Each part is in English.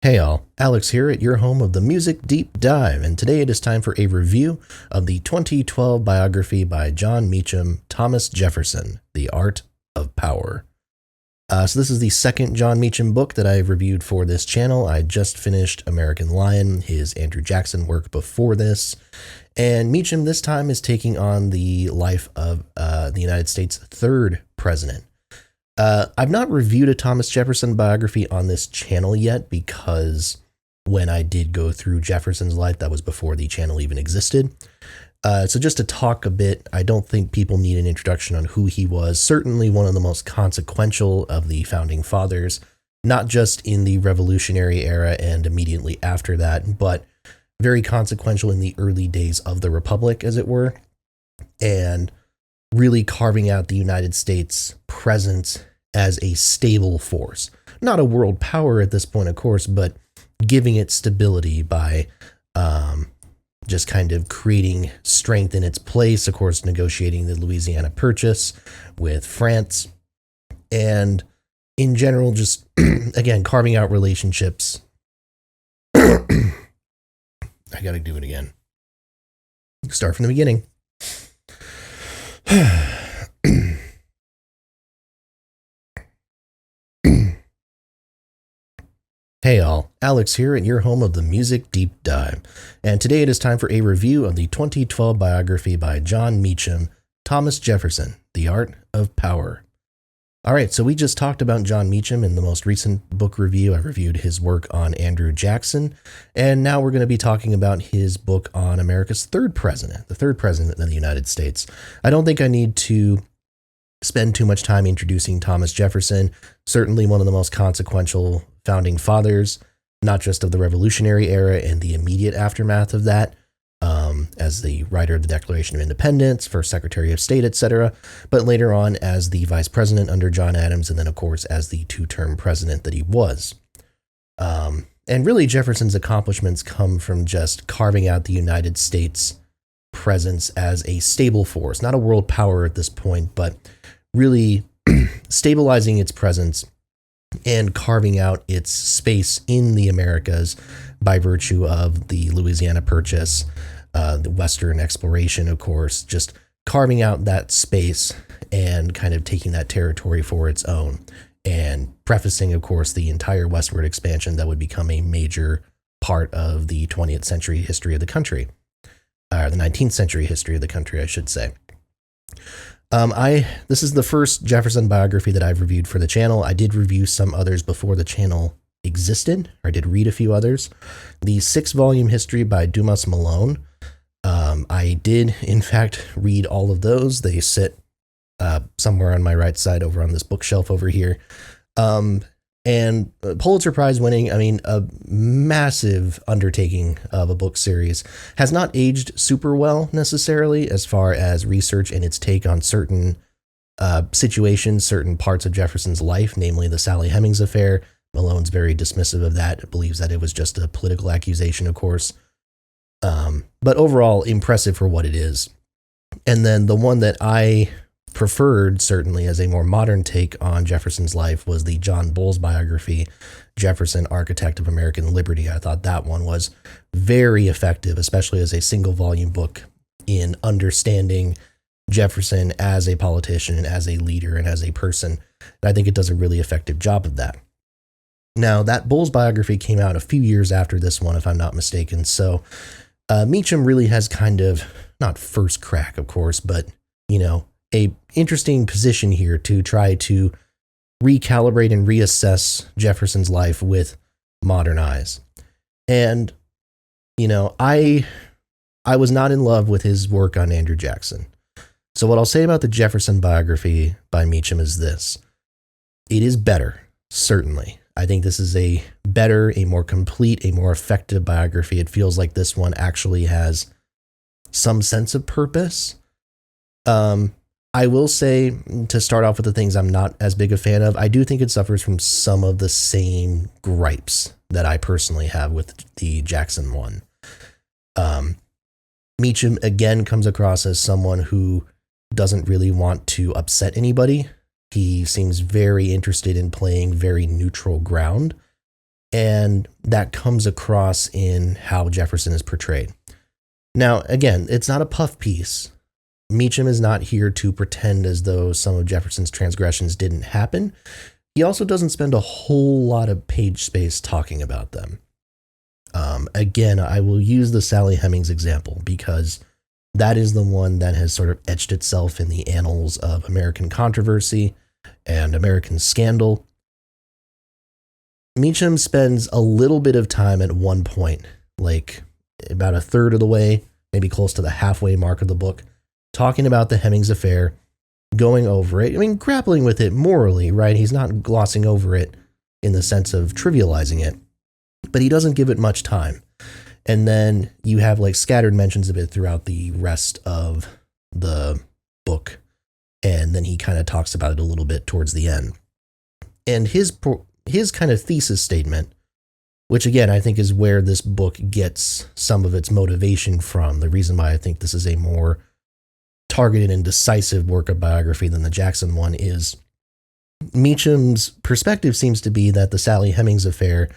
Hey all, Alex here at your home of the Music Deep Dive, and today it is time for a review of the 2012 biography by John Meacham, Thomas Jefferson, The Art of Power. So this is the second John Meacham book that I've reviewed for this channel. I just finished American Lion, his Andrew Jackson work before this, and Meacham this time is taking on the life of the United States' third president. I've not reviewed a Thomas Jefferson biography on this channel yet because when I did go through Jefferson's life, that was before the channel even existed. So just to talk a bit, I don't think people need an introduction on who he was. Certainly one of the most consequential of the founding fathers, not just in the Revolutionary era and immediately after that, but very consequential in the early days of the Republic, as it were, and really carving out the United States' presence as a stable force. Not a world power at this point, of course, but giving it stability by just kind of creating strength in its place, of course, negotiating the Louisiana Purchase with France, and in general, just, again, carving out relationships. I gotta do it again. Start from the beginning. Hey all, Alex here at your home of the Music Deep Dive, and today it is time for a review of the 2012 biography by John Meacham, Thomas Jefferson, The Art of Power. Alright, so we just talked about John Meacham in the most recent book review. I reviewed his work on Andrew Jackson, and now we're going to be talking about his book on America's third president, the third president of the United States. I don't think I need to spend too much time introducing Thomas Jefferson, certainly one of the most consequential founding fathers, not just of the Revolutionary era and the immediate aftermath of that, as the writer of the Declaration of Independence, first Secretary of State, etc., but later on as the vice president under John Adams, and then, of course, as the two-term president that he was. And really, Jefferson's accomplishments come from just carving out the United States' presence as a stable force, not a world power at this point, but really stabilizing its presence and carving out its space in the Americas by virtue of the Louisiana Purchase, the Western exploration, of course, just carving out that space and kind of taking that territory for its own, and prefacing, of course, the entire westward expansion that would become a major part of the 20th century history of the country, or the 19th century history of the country, I should say. This is the first Jefferson biography that I've reviewed for the channel. I did review some others before the channel existed, or I did read a few others. The 6-volume history by Dumas Malone. I did, in fact, read all of those. They sit somewhere on my right side over on this bookshelf over here. And Pulitzer Prize winning, I mean, a massive undertaking of a book series, has not aged super well necessarily as far as research and its take on certain situations, certain parts of Jefferson's life, namely the Sally Hemings affair. Malone's very dismissive of that, believes that it was just a political accusation, of course. But overall, impressive for what it is. And then the one that I preferred, certainly as a more modern take on Jefferson's life, was the John Bowles biography, Jefferson, Architect of American Liberty. I thought that one was very effective, especially as a single-volume book in understanding Jefferson as a politician and as a leader and as a person. And I think it does a really effective job of that. Now, that Bowles biography came out a few years after this one, if I'm not mistaken, so Meacham really has kind of, not first crack, of course, but, you know, a interesting position here to try to recalibrate and reassess Jefferson's life with modern eyes. And, you know, I was not in love with his work on Andrew Jackson. So what I'll say about the Jefferson biography by Meacham is this. It is better, certainly. I think this is a better, a more complete, a more effective biography. It feels like this one actually has some sense of purpose. I will say, to start off with the things I'm not as big a fan of, I do think it suffers from some of the same gripes that I personally have with the Jackson one. Meacham, again, comes across as someone who doesn't really want to upset anybody. He seems very interested in playing very neutral ground. And that comes across in how Jefferson is portrayed. Now, again, it's not a puff piece. Meacham is not here to pretend as though some of Jefferson's transgressions didn't happen. He also doesn't spend a whole lot of page space talking about them. Again, I will use the Sally Hemings example because that is the one that has sort of etched itself in the annals of American controversy and American scandal. Meacham spends a little bit of time at one point, like about a third of the way, maybe close to the halfway mark of the book, talking about the Hemings affair, going over it. I mean, grappling with it morally, right? He's not glossing over it in the sense of trivializing it, but he doesn't give it much time. And then you have like scattered mentions of it throughout the rest of the book. And then he kind of talks about it a little bit towards the end. And his kind of thesis statement, which again, I think is where this book gets some of its motivation from, the reason why I think this is a more targeted and decisive work of biography than the Jackson one, is Meacham's perspective seems to be that the Sally Hemings affair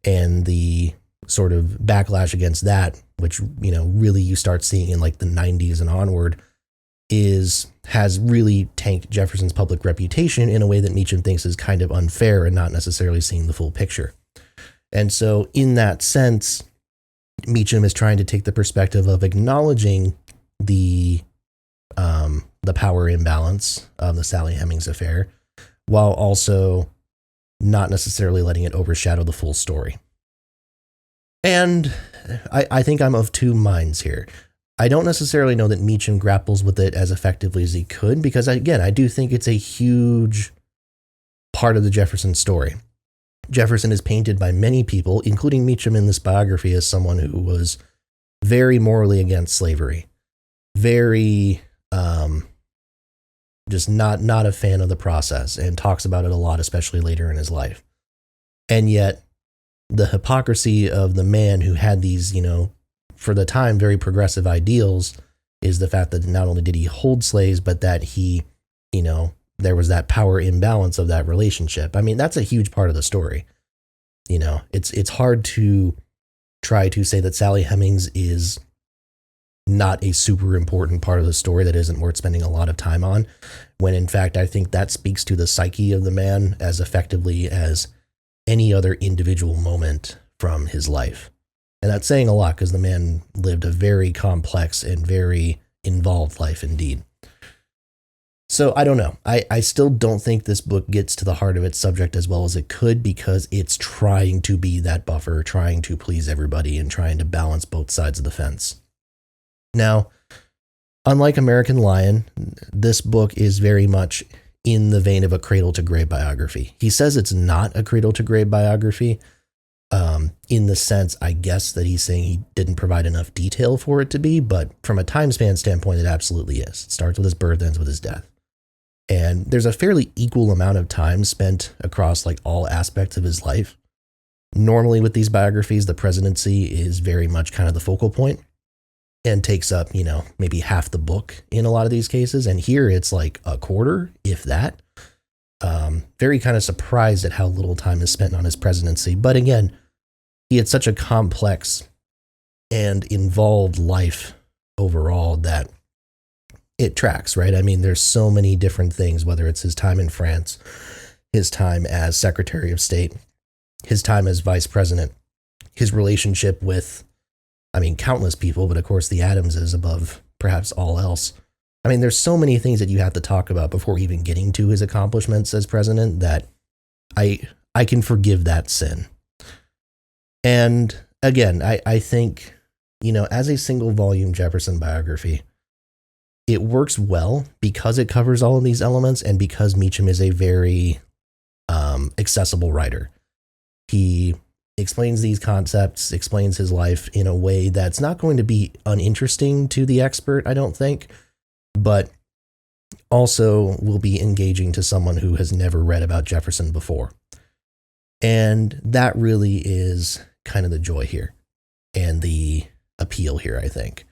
and the sort of backlash against that, which, you know, really you start seeing in like the 90s and onward, has really tanked Jefferson's public reputation in a way that Meacham thinks is kind of unfair and not necessarily seeing the full picture. And so in that sense, Meacham is trying to take the perspective of acknowledging the power imbalance of the Sally Hemings affair, while also not necessarily letting it overshadow the full story. And I think I'm of two minds here. I don't necessarily know that Meacham grapples with it as effectively as he could, because again, I do think it's a huge part of the Jefferson story. Jefferson is painted by many people, including Meacham in this biography, as someone who was very morally against slavery, very just not a fan of the process, and talks about it a lot, especially later in his life. And yet the hypocrisy of the man who had these, you know, for the time, very progressive ideals is the fact that not only did he hold slaves, but that he, you know, there was that power imbalance of that relationship. I mean, that's a huge part of the story. You know, it's hard to try to say that Sally Hemings is not a super important part of the story that isn't worth spending a lot of time on, when in fact, I think that speaks to the psyche of the man as effectively as any other individual moment from his life. And that's saying a lot, because the man lived a very complex and very involved life indeed. So I don't know. I still don't think this book gets to the heart of its subject as well as it could, because it's trying to be that buffer, trying to please everybody, and trying to balance both sides of the fence. Now, unlike American Lion, this book is very much in the vein of a cradle-to-grave biography. He says it's not a cradle-to-grave biography, in the sense, I guess, that he's saying he didn't provide enough detail for it to be, but from a time span standpoint, it absolutely is. It starts with his birth, ends with his death. And there's a fairly equal amount of time spent across like all aspects of his life. Normally with these biographies, the presidency is very much kind of the focal point and takes up, you know, maybe half the book in a lot of these cases. And here it's like a quarter, if that. Very kind of surprised at how little time is spent on his presidency. But again, he had such a complex and involved life overall that it tracks, right? I mean, there's so many different things, whether it's his time in France, his time as Secretary of State, his time as Vice President, his relationship with, I mean, countless people, but of course the Adamses above perhaps all else. I mean, there's so many things that you have to talk about before even getting to his accomplishments as president that I can forgive that sin. And again, I think, you know, as a single volume Jefferson biography, it works well because it covers all of these elements and because Meacham is a very accessible writer. He explains these concepts, explains his life in a way that's not going to be uninteresting to the expert, I don't think, but also will be engaging to someone who has never read about Jefferson before. And that really is kind of the joy here and the appeal here, I think.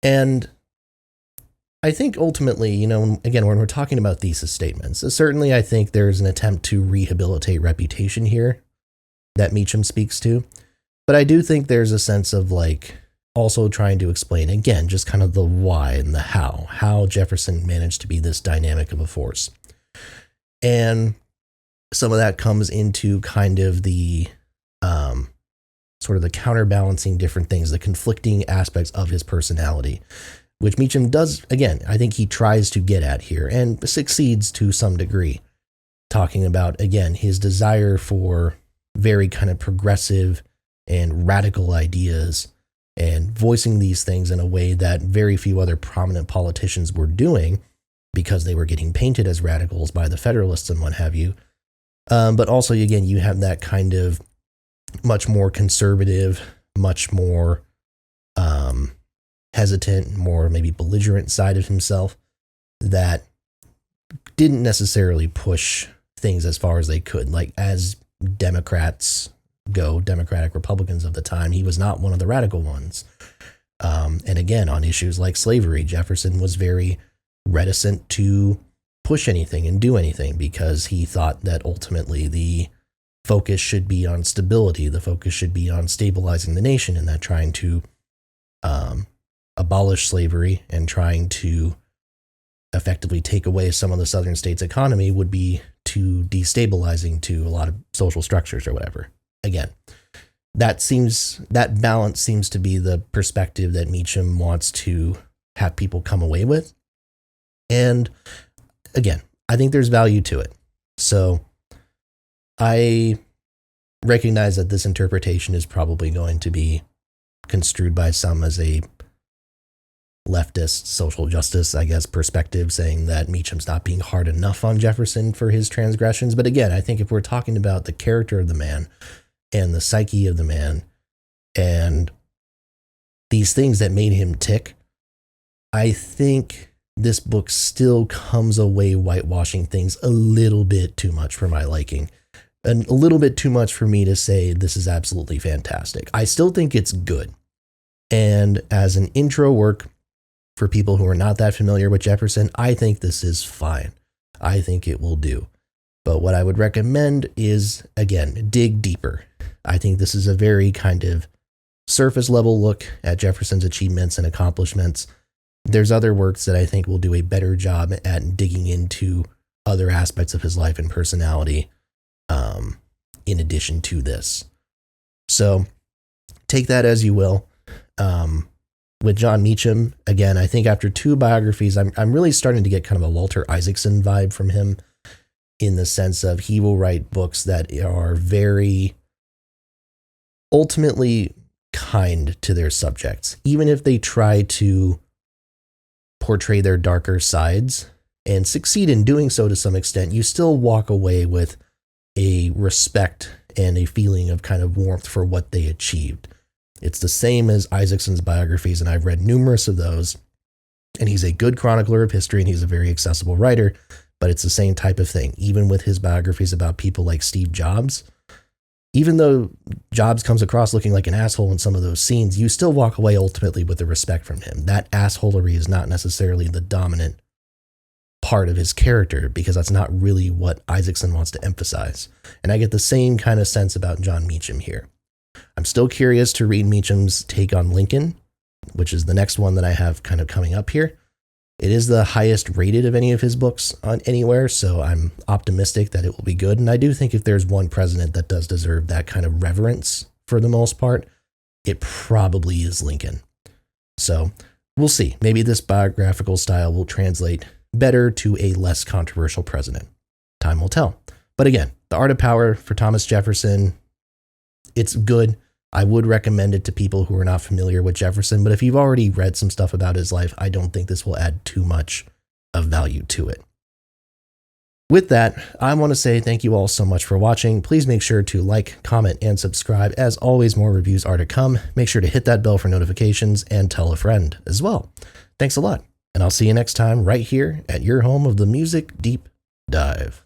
And I think ultimately, you know, again, when we're talking about thesis statements, certainly I think there's an attempt to rehabilitate reputation here. that Meacham speaks to. But I do think there's a sense of like also trying to explain, again, just kind of the why and the how Jefferson managed to be this dynamic of a force. And some of that comes into kind of the sort of the counterbalancing different things, the conflicting aspects of his personality, which Meacham does, again, I think he tries to get at here and succeeds to some degree, talking about, again, his desire for very kind of progressive and radical ideas and voicing these things in a way that very few other prominent politicians were doing because they were getting painted as radicals by the Federalists and what have you. But also, again, you have that kind of much more conservative, much more hesitant, more maybe belligerent side of himself that didn't necessarily push things as far as they could. Like, as Democrats go, Democratic Republicans of the time, he was not one of the radical ones. And again, on issues like slavery, Jefferson was very reticent to push anything and do anything because he thought that ultimately the focus should be on stability. The focus should be on stabilizing the nation, and that trying to abolish slavery and trying to effectively take away some of the southern states' economy would be too destabilizing to a lot of social structures or whatever. Again, that balance seems to be the perspective that Meacham wants to have people come away with. And again, I think there's value to it. So I recognize that this interpretation is probably going to be construed by some as a leftist social justice, I guess, perspective, saying that Meacham's not being hard enough on Jefferson for his transgressions. But again, I think if we're talking about the character of the man and the psyche of the man and these things that made him tick, I think this book still comes away whitewashing things a little bit too much for my liking. And a little bit too much for me to say this is absolutely fantastic. I still think it's good. And as an intro work for people who are not that familiar with Jefferson, I think this is fine. I think it will do. But what I would recommend is, again, dig deeper. I think this is a very kind of surface level look at Jefferson's achievements and accomplishments. There's other works that I think will do a better job at digging into other aspects of his life and personality in addition to this. So take that as you will. With John Meacham, again, I think after two biographies, I'm really starting to get kind of a Walter Isaacson vibe from him, in the sense of he will write books that are very ultimately kind to their subjects, even if they try to portray their darker sides and succeed in doing so to some extent. You still walk away with a respect and a feeling of kind of warmth for what they achieved. It's the same as Isaacson's biographies, and I've read numerous of those, and he's a good chronicler of history, and he's a very accessible writer, but it's the same type of thing. Even with his biographies about people like Steve Jobs, even though Jobs comes across looking like an asshole in some of those scenes, you still walk away ultimately with the respect from him. That assholery is not necessarily the dominant part of his character, because that's not really what Isaacson wants to emphasize. And I get the same kind of sense about John Meacham here. I'm still curious to read Meacham's take on Lincoln, which is the next one that I have kind of coming up here. It is the highest rated of any of his books on anywhere, so I'm optimistic that it will be good. And I do think if there's one president that does deserve that kind of reverence for the most part, it probably is Lincoln. So we'll see. Maybe this biographical style will translate better to a less controversial president. Time will tell. But again, The Art of Power for Thomas Jefferson, it's good. I would recommend it to people who are not familiar with Jefferson, but if you've already read some stuff about his life, I don't think this will add too much of value to it. With that, I want to say thank you all so much for watching. Please make sure to like, comment, and subscribe. As always, more reviews are to come. Make sure to hit that bell for notifications and tell a friend as well. Thanks a lot, and I'll see you next time right here at your home of the Music Deep Dive.